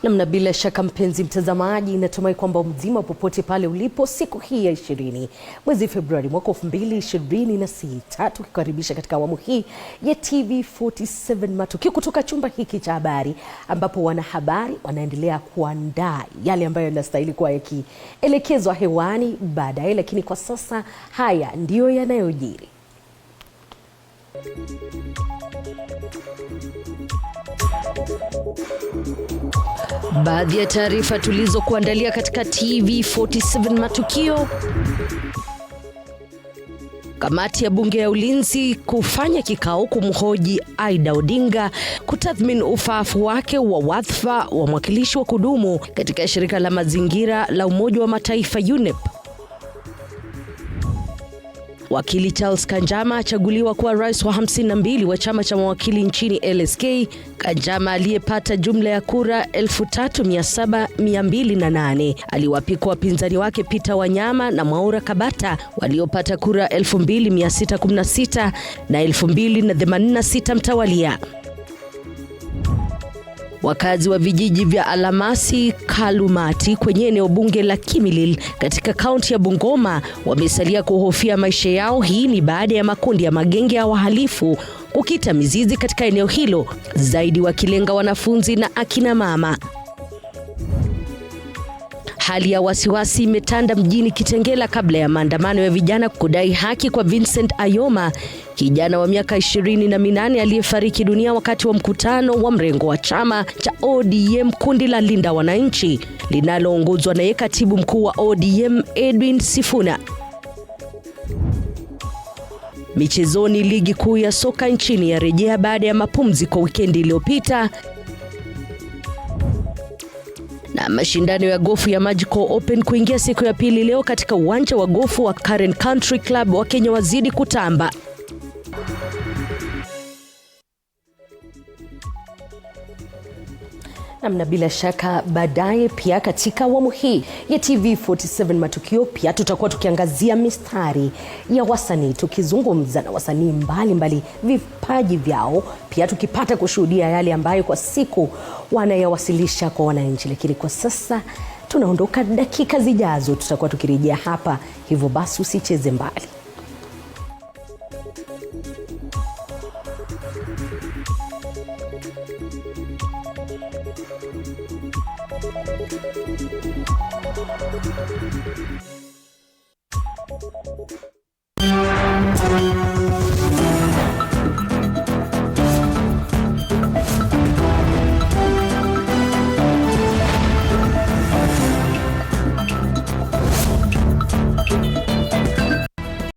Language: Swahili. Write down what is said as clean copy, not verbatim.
Namna bila shaka mpenzi mtazamaji, natumai kwamba mzima popote pale ulipo siku hii ya 20 mwezi Februari mwaka 2026, tukikaribisha katika awamu hii ya TV47 matukio kutoka chumba hiki cha habari, ambapo wanahabari wanaendelea kuandaa yale ambayo yanastahili kuwa yakielekezwa hewani baadaye, lakini kwa sasa haya ndiyo yanayojiri. Baadhi ya taarifa tulizokuandalia katika TV47 matukio. Kamati ya bunge ya ulinzi kufanya kikao kumhoji Aida Odinga kutathmini ufaafu wake wa wadhifa wa mwakilishi wa kudumu katika shirika la mazingira la Umoja wa Mataifa UNEP. Wakili Charles Kanjama achaguliwa kuwa rais wa 52 wa chama cha mawakili nchini LSK. Kanjama aliyepata jumla ya kura 37,208 aliwapika wapinzani wake Peter Wanyama na Mwaura Kabata waliopata kura 2,616 na 2,086 mtawalia. Wakazi wa vijiji vya Alamasi, Kalumati kwenye eneo bunge la Kimilil katika kaunti ya Bungoma wamesalia kuhofia maisha yao. Hii ni baada ya makundi ya magenge ya wahalifu kukita mizizi katika eneo hilo, zaidi wakilenga wanafunzi na akina mama. Hali ya wasiwasi imetanda mjini Kitengela kabla ya maandamano ya vijana kudai haki kwa Vincent Ayoma, kijana wa miaka 28 aliyefariki dunia wakati wa mkutano wa mrengo wa chama cha ODM kundi la Linda Wananchi linaloongozwa na katibu mkuu wa ODM Edwin Sifuna. Michezoni, ligi kuu ya soka nchini yarejea baada ya mapumziko wikendi iliyopita. Na mashindano ya gofu ya Magical Open kuingia siku ya pili leo katika uwanja wa gofu wa Karen Country Club, wa Kenya wazidi kutamba. Na bila shaka baadaye pia katika awamu hii ya TV47 matukio pia tutakuwa tukiangazia mistari ya wasanii, tukizungumza na wasanii mbalimbali vipaji vyao, pia tukipata kushuhudia yale ambayo kwa siku wanayawasilisha kwa wananchi. Lakini kwa sasa tunaondoka, dakika zijazo tutakuwa tukirejea hapa, hivyo basi usicheze mbali.